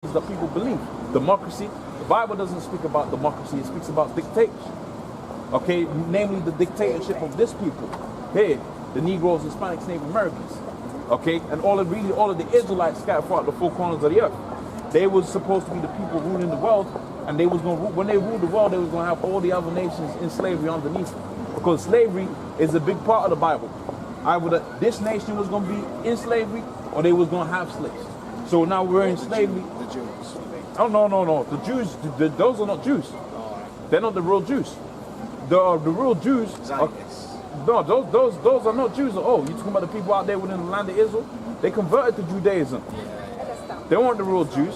that people believe. Democracy. The Bible doesn't speak about democracy. It speaks about dictatorship. Okay, namely the dictatorship of this people. Here, the Negroes, Hispanics, Native Americans. Okay, and all of the Israelites scattered throughout the four corners of the earth. They was supposed to be the people ruling the world, and they was going when they ruled the world, they was going to have all the other nations in slavery underneath them. Because slavery is a big part of the Bible. Either this nation was going to be in slavery, or they was going to have slaves. So now we're in slavery. The Jews. Oh no. The Jews, those are not Jews. They're not the real Jews. The real Jews. No, those are not Jews at all. You're talking about the people out there within the land of Israel. They converted to Judaism. They weren't the real Jews.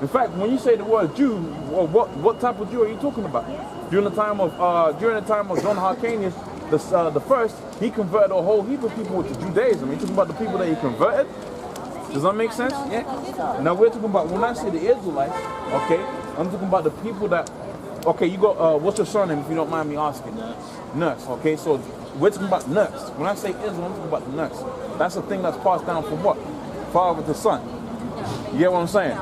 In fact, when you say the word Jew, what type of Jew are you talking about? During the time of John Hyrcanus, the first, he converted a whole heap of people to Judaism. You're talking about the people that he converted. Does that make sense? Yeah. Now we're talking about, when I say the Israelites, okay, I'm talking about the people that, okay, you go, what's your surname if you don't mind me asking? Nurse. Okay, so we're talking about nurse. When I say Israel, I'm talking about the nurse. That's a thing that's passed down from what? Father to son. You get what I'm saying?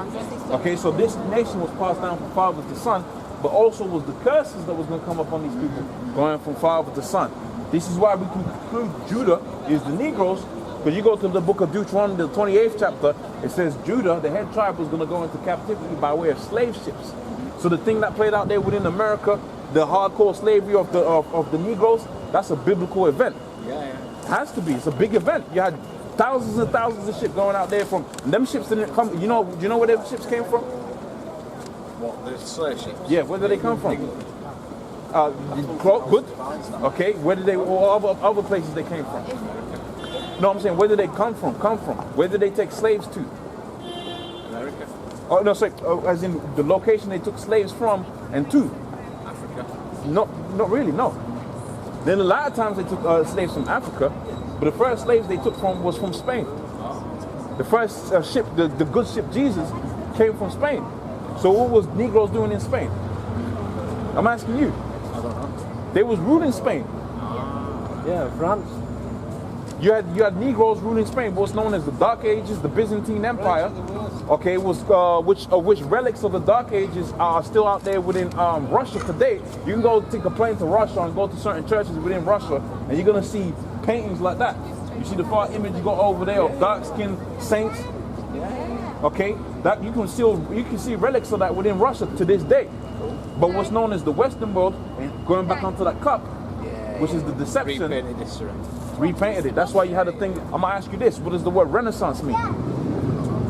Okay, so this nation was passed down from father to son, but also was the curses that was going to come upon these people going from father to son. This is why we can conclude Judah is the Negroes. Because you go to the book of Deuteronomy, the 28th chapter, it says Judah, the head tribe, was going to go into captivity by way of slave ships. So the thing that played out there within America, the hardcore slavery of the Negroes, that's a biblical event. Yeah. It has to be. It's a big event. You had thousands and thousands of ships going out there from, and them ships didn't come, you know where them ships came from? What, the slave ships? Yeah, where did they come from? Good. Okay, where did they, or other places they came from? No, I'm saying, where did they come from? Where did they take slaves to? America. Oh, no, sorry, as in the location they took slaves from and to? Africa. No, not really, no. Then a lot of times they took slaves from Africa, but the first slaves they took was from Spain. The first ship, the good ship Jesus, came from Spain. So what was Negroes doing in Spain? I'm asking you. I don't know. They was ruling Spain. Yeah, France. You had Negroes ruling Spain, what's known as the Dark Ages, the Byzantine Empire. Okay, it was which relics of the Dark Ages are still out there within Russia today. You can go take a plane to Russia and go to certain churches within Russia, and you're gonna see paintings like that. You see the far image you got over there of dark-skinned saints. Okay, that you can see relics of that within Russia to this day. But what's known as the Western world, going back onto that cup, which is the deception. Repainted it. That's why you had a thing. I'm gonna ask you this: what does the word Renaissance mean?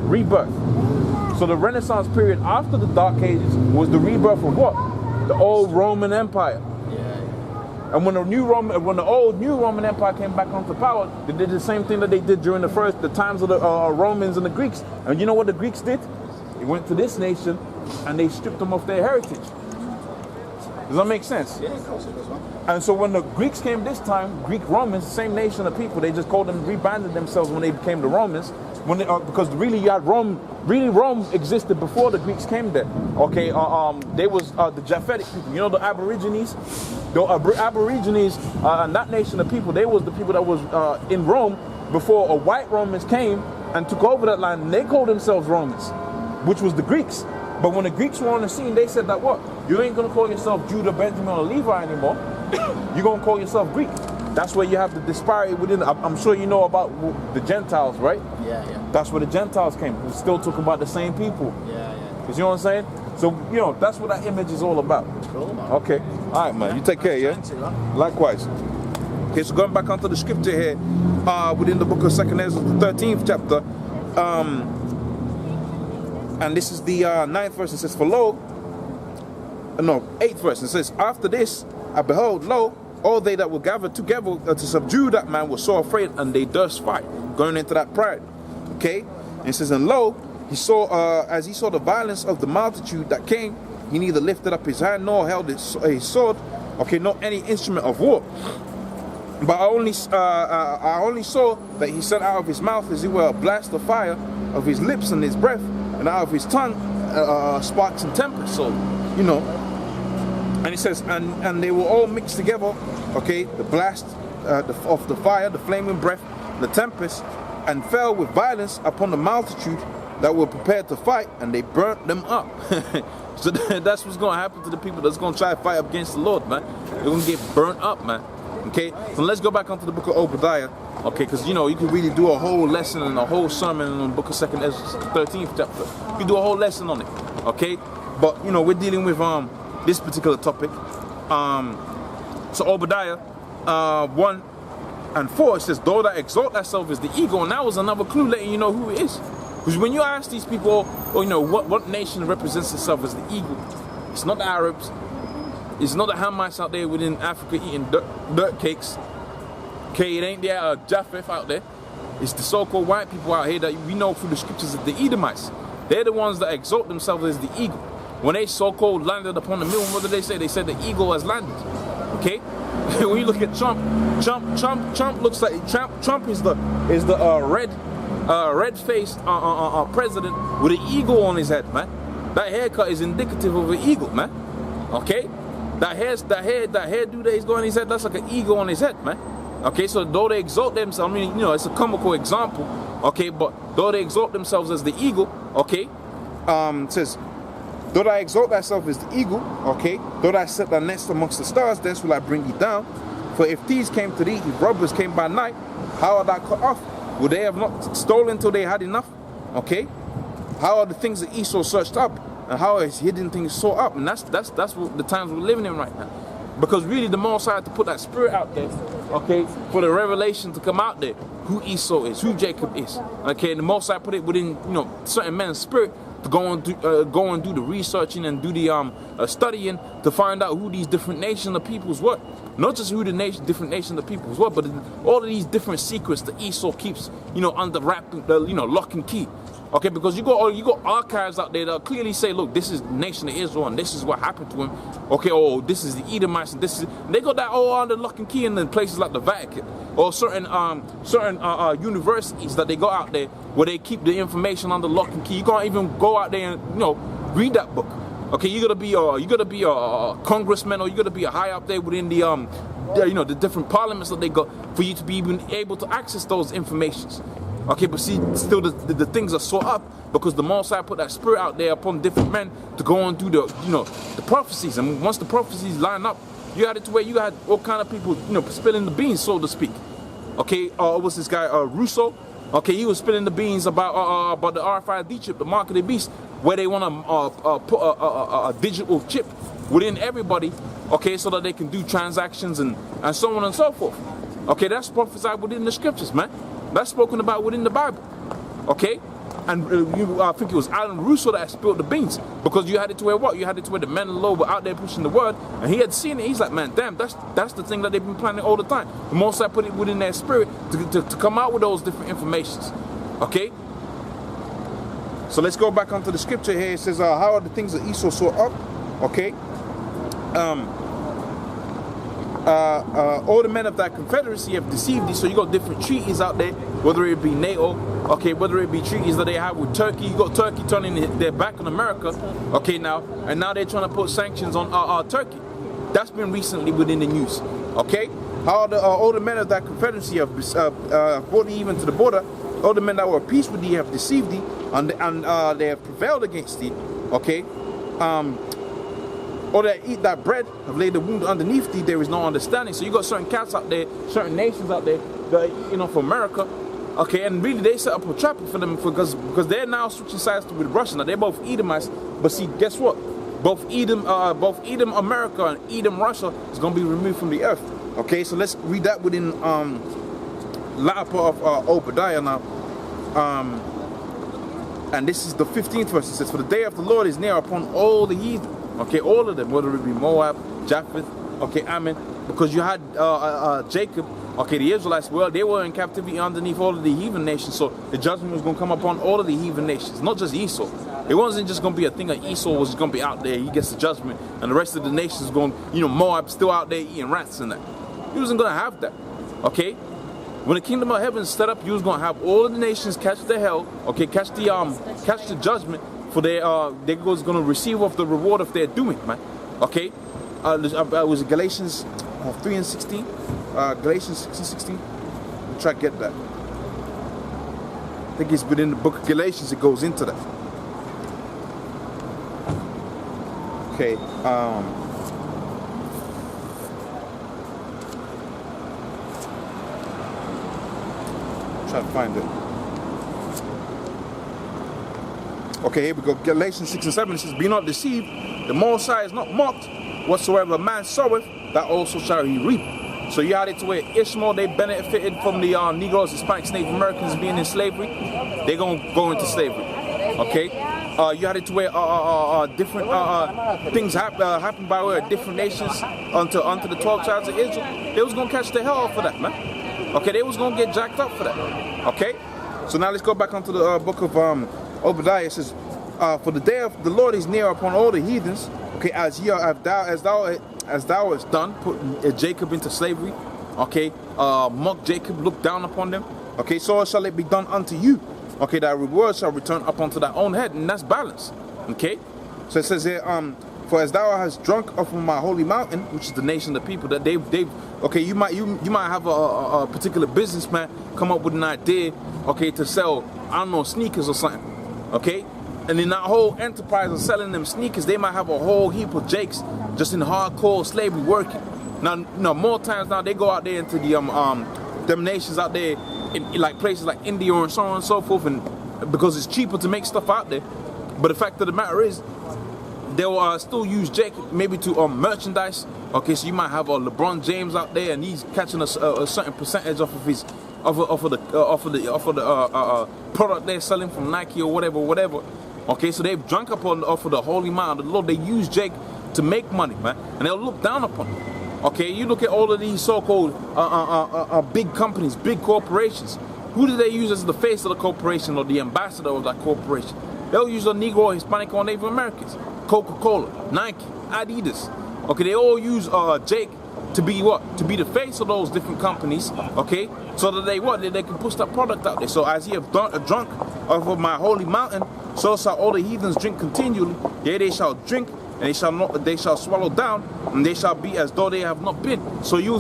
Rebirth. So the Renaissance period after the Dark Ages was the rebirth of what? The old Roman Empire. And when the old new Roman Empire came back onto power, they did the same thing that they did during the times of the Romans and the Greeks. And you know what the Greeks did? They went to this nation and they stripped them of their heritage. Does that make sense? Yeah, of course it does. And so when the Greeks came this time, Greek Romans, same nation of people, they just rebranded themselves when they became the Romans. Because really you had Rome existed before the Greeks came there. Okay, they was the Japhetic people. You know the Aborigines? The Aborigines and that nation of people, they was the people that was in Rome before white Romans came and took over that land, and they called themselves Romans, which was the Greeks. But when the Greeks were on the scene, they said that what? You ain't going to call yourself Judah, Benjamin, or Levi anymore. You're going to call yourself Greek. That's where you have the disparity within. I'm sure you know about the Gentiles, right? Yeah. That's where the Gentiles came. We're still talking about the same people. Yeah. You know what I'm saying? So, that's what that image is all about. Cool, man. Okay. All right, man. You take care, yeah? Likewise. Okay, so going back onto the scripture here, within the book of 2 Ezra, the 13th chapter, and this is the 9th verse. It says, 8th verse. It says, after this, I behold, lo, all they that were gathered together to subdue that man were so afraid, and they durst fight, going into that pride. Okay? And it says, and lo, he saw, as he saw the violence of the multitude that came, he neither lifted up his hand nor held his sword, okay, nor any instrument of war. But I only saw that he sent out of his mouth as it were a blast of fire, of his lips and his breath, and out of his tongue sparks and tempest. So, and he says, and they were all mixed together, okay, the blast of the fire, the flaming breath, the tempest, and fell with violence upon the multitude, that were prepared to fight, and they burnt them up. So that's what's going to happen to the people that's going to try to fight against the Lord, man. They're going to get burnt up, man. Okay, so let's go back onto the book of Obadiah. Okay, because you know you can really do a whole lesson and a whole sermon on the book of 2nd Ezra, 13th chapter. You can do a whole lesson on it. Okay, but you know we're dealing with this particular topic. So Obadiah 1 and 4, it says, "Though that exalt thyself is the ego," and that was another clue letting you know who it is. Because when you ask these people, or you know what nation represents itself as the eagle, it's not the Arabs. It's not the Hamites out there within Africa eating dirt cakes. Okay, it ain't the Japheth out there. It's the so-called white people out here that we know through the scriptures of the Edomites. They're the ones that exalt themselves as the eagle. When they so-called landed upon the moon, what did they say? They said the eagle has landed. Okay? When you look at Trump looks like Trump is the red-faced president with an eagle on his head, man. That haircut is indicative of an eagle, man. Okay? That hairdo that he's got on his head, that's like an eagle on his head, man. Okay, so though they exalt themselves, I mean, you know, it's a comical example, okay, but though they exalt themselves as the eagle, okay, it says, "Though thou exalt thyself as the eagle, okay, though thou set thy nest amongst the stars, thence will I bring thee down. For if thieves came to thee, if robbers came by night, how art thou cut off? Would they have not stolen till they had enough? Okay, how are the things that Esau searched up? And how is hidden things sought up?" And that's what the times we're living in right now. Because really the Most High had to put that spirit out there, okay, for the revelation to come out there, who Esau is, who Jacob is. Okay, and the Most High put it within, you know, certain men's spirit to go and do the researching and do the studying to find out who these different nations of peoples were. Not just who the different nations of peoples were, but all of these different secrets that Esau keeps, you know, under wrap, you know, lock and key. Okay, because you got archives out there that clearly say, look, this is the nation of Israel and this is what happened to him. Okay, or this is the Edomites and this is, they got that all under lock and key in places like the Vatican or certain universities that they got out there where they keep the information under lock and key. You can't even go out there and, you know, read that book. Okay, you gotta be a congressman, or you gotta be a high up there within the you know, the different parliaments that they got for you to be even able to access those informations. Okay, but see, still the things are sought up because the Most High put that spirit out there upon different men to go and do the, you know, the prophecies. And once the prophecies line up, you had it to where you had all kind of people, you know, spilling the beans, so to speak. Okay, it was this guy Russo. Okay, he was spilling the beans about the RFID chip, the mark of the beast, where they want to put a digital chip within everybody. Okay, so that they can do transactions and so on and so forth. Okay, that's prophesied within the scriptures, man. That's spoken about within the Bible, okay? And I think it was Alan Russo that spilled the beans, because you had it to where what? You had it to where the men of the Lord were out there pushing the word, and he had seen it. He's like, man, damn, that's the thing that they've been planning all the time. The Most High put it within their spirit to come out with those different informations, okay? So let's go back onto the scripture here. It says, how are the things that Esau sought up, okay? All the men of that confederacy have deceived thee. So you got different treaties out there, whether it be NATO, okay, whether it be treaties that they have with Turkey. You got Turkey turning their back on America, okay, now they're trying to put sanctions on Turkey. That's been recently within the news, okay? How all the men of that confederacy have brought thee even to the border. All the men that were at peace with thee have deceived thee, and they have prevailed against thee, okay? Or that eat that bread have laid the wound underneath thee, there is no understanding. So you got certain cats out there, certain nations out there that, you know, for America, okay, and really they set up a trap for them because they're now switching sides with Russia. Now they're both Edomites, but see, guess what? Both Edom America and Edom Russia is going to be removed from the earth. Okay, so let's read that within latter part of Obadiah now. And this is the 15th verse. It says, "For the day of the Lord is near upon all the heathen." Okay, all of them, whether it be Moab, Japheth, okay, Ammon, because you had Jacob, okay, the Israelites, well, they were in captivity underneath all of the heathen nations, so the judgment was going to come upon all of the heathen nations, not just Esau. It wasn't just going to be a thing that Esau was just going to be out there, he gets the judgment, and the rest of the nations going, you know, Moab still out there eating rats and that. He wasn't going to have that, okay? When the kingdom of heaven is set up, you was going to have all of the nations catch the hell, okay, catch the judgment, for they're going to receive of the reward of their doing, man. Okay, was it Galatians 3 and 16? Galatians 6 and 16. Try to get that. I think it's within the book of Galatians, it goes into that. Okay, try to find it. Okay, here we go. Galatians 6 and 7, it says, be not deceived, the Most High is not mocked. Whatsoever a man soweth, that also shall he reap. So you had it to where Ishmael, they benefited from the Negroes, Hispanics, Native Americans being in slavery. They're going to go into slavery. Okay? You had it to where different things happen by way of different nations unto the 12 tribes of Israel. They was going to catch the hell off for that, man. Okay, they was going to get jacked up for that. Okay? So now let's go back onto the book of Obadiah. It says, for the day of the Lord is near upon all the heathens. Okay, as thou hast done, put Jacob into slavery. Okay, mock Jacob, look down upon them. Okay, so shall it be done unto you. Okay, thy reward shall return up unto thy own head, and that's balance. Okay, so it says here, for as thou hast drunk off of my holy mountain, which is the nation of the people, that they've okay, you might have a particular businessman come up with an idea, okay, to sell, I don't know, sneakers or something. Okay, and in that whole enterprise of selling them sneakers, they might have a whole heap of jakes just in hardcore slavery working. Now, more times now they go out there into the them nations out there in like places like India and so on and so forth, and because it's cheaper to make stuff out there. But the fact of the matter is, they will still use jake maybe to merchandise. Okay, so you might have a LeBron James out there, and he's catching a certain percentage off of his off of the product they're selling from Nike or whatever. Okay, so they've drunk up off of the holy mountain of the Lord. They use Jake to make money, man, and they'll look down upon it. Okay, you look at all of these so-called big companies, big corporations. Who do they use as the face of the corporation or the ambassador of that corporation? They'll use a Negro, Hispanic, or Native Americans. Coca-Cola, Nike, Adidas. Okay, they all use Jake to be what? To be the face of those different companies. Okay, so that they can push that product out there. So as ye have drunk off of my holy mountain, so shall all the heathens drink continually. Yea, they shall drink, and they shall swallow down, and they shall be as though they have not been. So you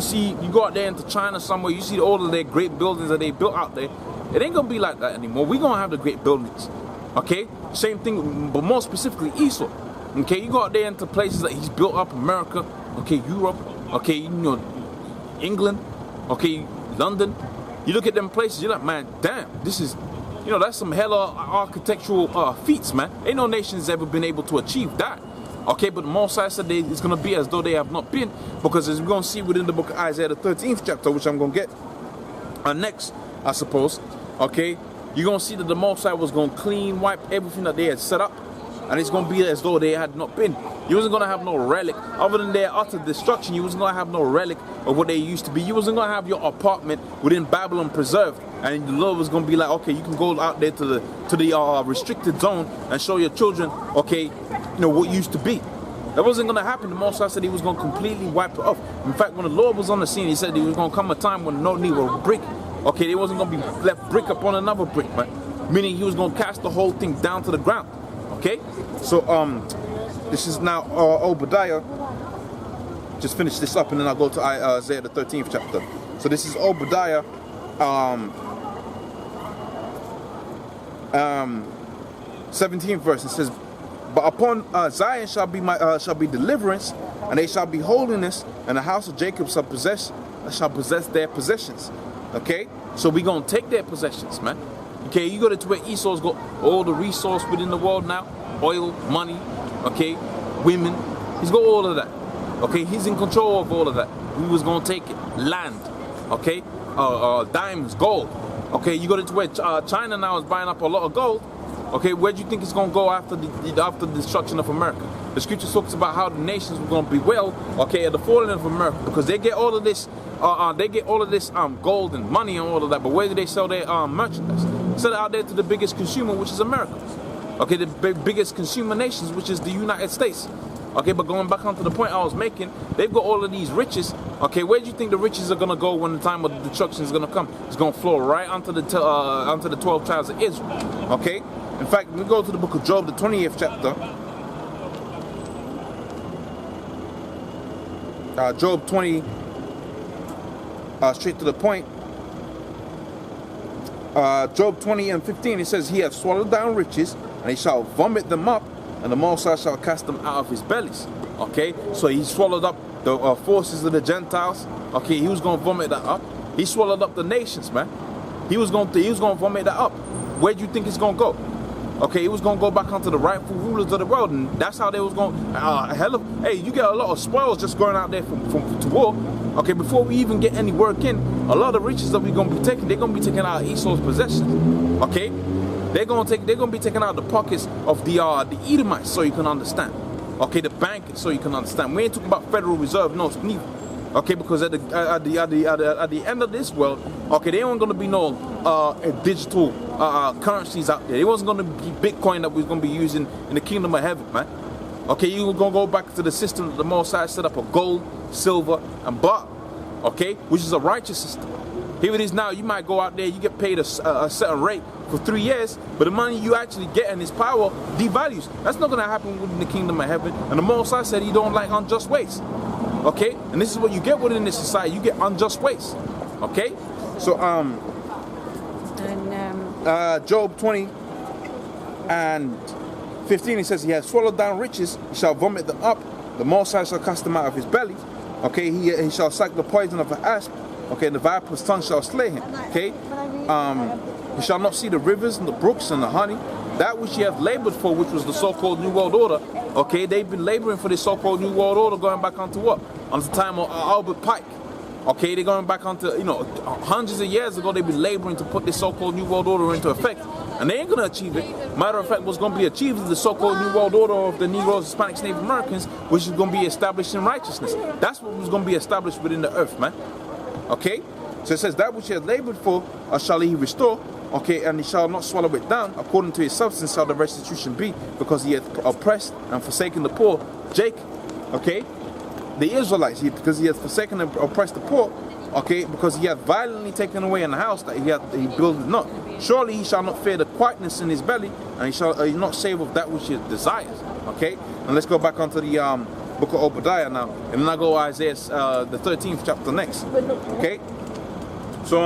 go out there into China somewhere, you see all of their great buildings that they built out there. It ain't gonna be like that anymore. We're gonna have the great buildings. Okay, same thing, but more specifically Esau. Okay, you go out there into places that he's built up, America, okay, Europe, okay, England, okay, London. You look at them places, you're like, man, damn, this is, that's some hella architectural feats, man. Ain't no nation's ever been able to achieve that. Okay, but the Most High said it's going to be as though they have not been, because as we're going to see within the book of Isaiah, the 13th chapter, which I'm going to get next, I suppose, okay, you're going to see that the Most High was going to wipe everything that they had set up, and it's going to be as though they had not been. You wasn't going to have no relic, other than their utter destruction. You wasn't going to have no relic of what they used to be. You wasn't going to have your apartment within Babylon preserved, and the Lord was going to be like, okay, you can go out there to the restricted zone and show your children, okay, what used to be. That wasn't going to happen. The Most High said he was going to completely wipe it off. In fact, when the Lord was on the scene, he said there was going to come a time when no need of brick. Okay, there wasn't going to be left brick upon another brick, man. Meaning he was going to cast the whole thing down to the ground. Okay, so this is now Obadiah. Just finish this up and then I'll go to Isaiah the 13th chapter. So this is Obadiah 17th verse. It says, but upon Zion shall be deliverance, and they shall be holiness, and the house of Jacob shall possess their possessions. Okay, so we're gonna take their possessions, man. Okay, you go to where Esau's got all the resource within the world now, oil, money, okay, women. He's got all of that. Okay, he's in control of all of that. We was gonna take it, land, okay, diamonds, gold. Okay, you go to where China now is buying up a lot of gold. Okay, where do you think it's gonna go after the destruction of America? The scripture talks about how the nations were gonna bewail, okay, at the falling of America, because they get all of this. Gold and money and all of that, but where do they sell their merchandise? Sell it out there to the biggest consumer, which is America. Okay, the biggest consumer nations, which is the United States. Okay, but going back onto the point I was making, they've got all of these riches. Okay, where do you think the riches are gonna go when the time of the destruction is gonna come? It's gonna flow right onto the 12 tribes of Israel. Okay, in fact, we go to the book of Job, the 20th chapter. Job 20. Straight to the point. Job 20:15, it says, he hath swallowed down riches, and he shall vomit them up, and the Most High shall cast them out of his bellies. Okay, so he swallowed up the forces of the Gentiles. Okay, he was going to vomit that up. He swallowed up the nations, man. He was going to vomit that up. Where do you think it's going to go? Okay, he was going to go back onto the rightful rulers of the world, and that's how they was going. Hey, you get a lot of spoils just going out there to war. Okay, before we even get any work in, a lot of riches that we're going to be taking, they're going to be taking out of Esau's possessions. Okay, they're going to be taking out the pockets of the Edomites, so you can understand. Okay, the bankers, so you can understand. We ain't talking about Federal Reserve notes neither. Okay, because at the end of this world, okay, there ain't gonna be no digital currencies out there. It wasn't gonna be Bitcoin that we're gonna be using in the kingdom of heaven, man. Okay, you're gonna go back to the system that the Most High set up of gold, silver, and baht. Okay, which is a righteous system. Here it is now. You might go out there, you get paid a certain rate for 3 years, but the money you actually get in this power devalues. That's not gonna happen within the kingdom of heaven. And the Most High said He don't like unjust waste. Okay, and this is what you get within this society. You get unjust waste. Okay, so Job 20:15, it says, he has swallowed down riches, he shall vomit them up, the Most High shall cast them out of his belly. Okay, he shall suck the poison of an asp. Okay, and the viper's tongue shall slay him. Okay, he shall not see the rivers and the brooks and the honey, that which he hath labored for, which was the so-called New World Order. Okay, they've been laboring for this so-called New World Order going back onto what? Onto the time of Albert Pike. Okay, they're going back onto, hundreds of years ago they've been laboring to put this so-called New World Order into effect. And they ain't going to achieve it. Matter of fact, what's going to be achieved is the so-called New World Order of the Negroes, Hispanics, Native Americans, which is going to be established in righteousness. That's what was going to be established within the earth, man. Okay? So it says, that which he has labored for, shall he restore. Okay, and he shall not swallow it down. According to his substance shall the restitution be, because he hath oppressed and forsaken the poor. Jacob, okay, the Israelites, because he hath forsaken and oppressed the poor. Okay, because he hath violently taken away in the house that he builded not. Surely he shall not fear the quietness in his belly, and he shall not save of that which he desires. Okay, and let's go back onto the book of Obadiah now, and then I go Isaiah the 13th chapter next. Okay, so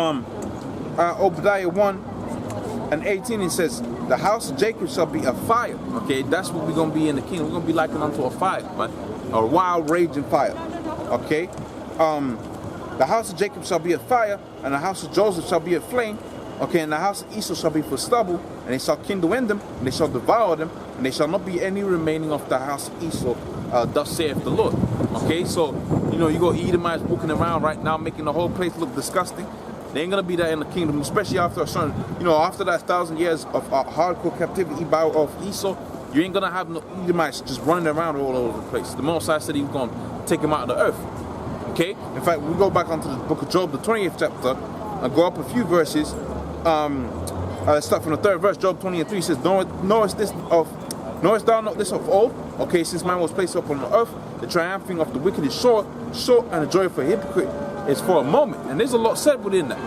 Obadiah 1:18, it says, the house of Jacob shall be a fire. Okay, that's what we're going to be in the kingdom. We're going to be likened unto a fire, man. A wild raging fire. Okay, the house of Jacob shall be a fire, and the house of Joseph shall be a flame. Okay, and the house of Esau shall be for stubble, and they shall kindle in them, and they shall devour them, and there shall not be any remaining of the house of Esau, thus saith the Lord. Okay, so, you go Edomites walking around right now, making the whole place look disgusting. They ain't gonna be there in the kingdom, especially after a certain, after that 1,000 years of hardcore captivity of Esau, you ain't gonna have no Edomites just running around all over the place. The Most High said He was gonna take them out of the earth. Okay, in fact, we go back onto the book of Job, the 20th chapter, and go up a few verses. Let's start from the 3rd verse. Job 20:3 says, knowest thou not this of old? Okay, since man was placed upon the earth, the triumphing of the wicked is short, and the joy for a hypocrite is for a moment. And there's a lot said within that.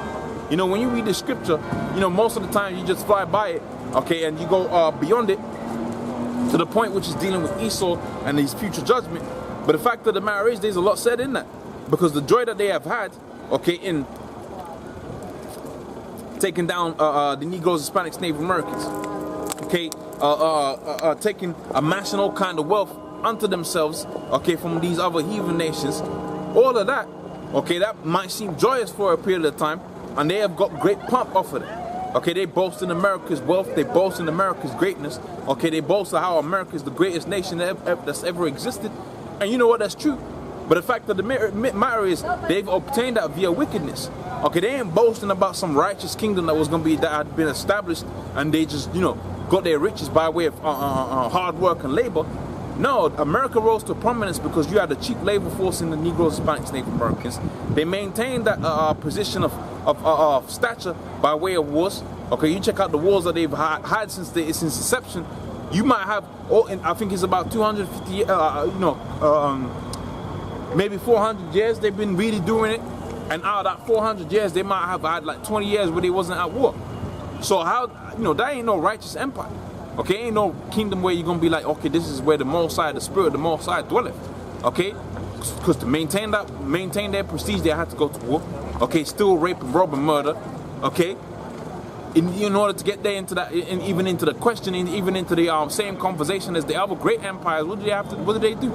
When you read the scripture, most of the time you just fly by it, okay, and you go beyond it to the point which is dealing with Esau and his future judgment. But the fact of the matter is, there's a lot said in that, because the joy that they have had, okay, in taking down the Negroes, Hispanics, Native Americans, okay, amassing all kind of wealth unto themselves, okay, from these other heathen nations, all of that. Okay, that might seem joyous for a period of time, and they have got great pomp off of it. Okay, they boast in America's wealth, they boast in America's greatness. Okay, they boast of how America is the greatest nation that's ever existed. And you know what, that's true. But the fact of the matter is, they've obtained that via wickedness. Okay, they ain't boasting about some righteous kingdom that had been established, and they just, got their riches by way of hard work and labor. No, America rose to prominence because you had a cheap labor force in the Negroes, Hispanics, Native Americans. They maintained that position of stature by way of wars. Okay, you check out the wars that they've had since inception. You might have, I think it's about 250, maybe 400 years they've been really doing it. And out of that 400 years, they might have had like 20 years where they wasn't at war. So how, that ain't no righteous empire. Okay, ain't no kingdom where you're going to be like, okay, this is where the Most High, the Spirit of the Most High dwelleth. Okay, because to maintain their prestige, they had to go to war. Okay, still rape and rob and murder. Okay, in order to get there into that, even into the questioning, even into the same conversation as the other great empires, what did they do?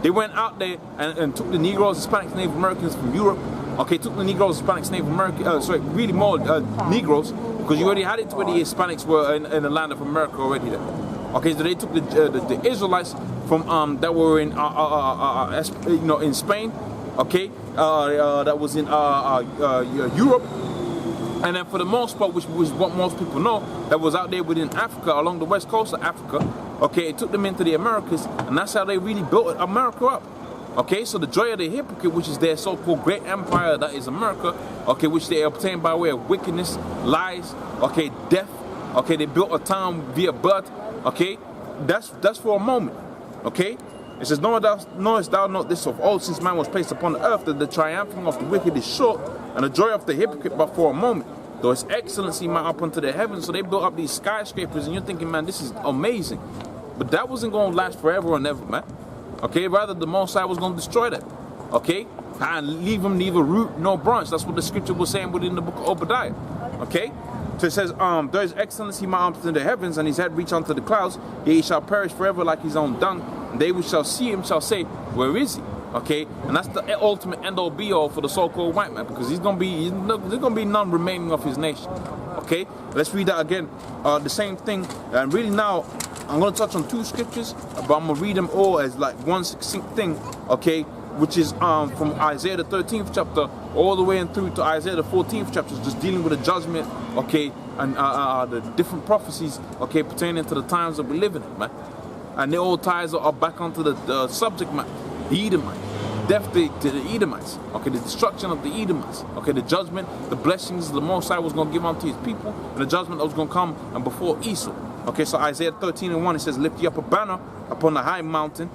They went out there and took the Negroes, Hispanics, Native Americans from Europe. Okay, took the Negroes, Hispanics, Native Americans, really more Negroes, because you already had it where the Hispanics were in the land of America already there. Okay, so they took the Israelites from that were in in Spain. Okay, that was in Europe. And then for the most part, which was what most people know, that was out there within Africa, along the west coast of Africa, okay, it took them into the Americas, and that's how they really built America up. Okay, so the joy of the hypocrite, which is their so-called great empire that is America, okay, which they obtained by way of wickedness, lies, okay, death, okay, they built a town via blood, okay, that's for a moment, okay. It says, knowest thou not this of old, since man was placed upon the earth, that the triumphing of the wicked is short, and the joy of the hypocrite but for a moment. Though its excellency might up unto the heavens, so they built up these skyscrapers, and you're thinking, man, this is amazing. But that wasn't going to last forever and ever, man. Okay, rather the Most High was going to destroy that. Okay, and leave them neither root nor branch. That's what the scripture was saying within the book of Obadiah. Okay, so it says, though his excellency might up unto the heavens, and his head reach unto the clouds, yet he shall perish forever like his own dung. And they which shall see him shall say, where is he? Okay, and that's the ultimate end-all be-all for the so-called white man, because there's gonna be none remaining of his nation. Okay, let's read that again. The same thing, and really now I'm gonna touch on two scriptures, but I'm gonna read them all as like one succinct thing. Okay, which is from Isaiah the 13th chapter all the way in through to Isaiah the 14th chapter, just dealing with the judgment. Okay, and the different prophecies. Okay, pertaining to the times that we live in, man. And the old ties are back onto the subject matter. The Edomites, death to the Edomites, okay, the destruction of the Edomites, okay, the judgment, the blessings the Most High was going to give unto his people, and the judgment that was going to come and before Esau. Okay, so Isaiah 13:1, it says, lift ye up a banner upon the high mountain,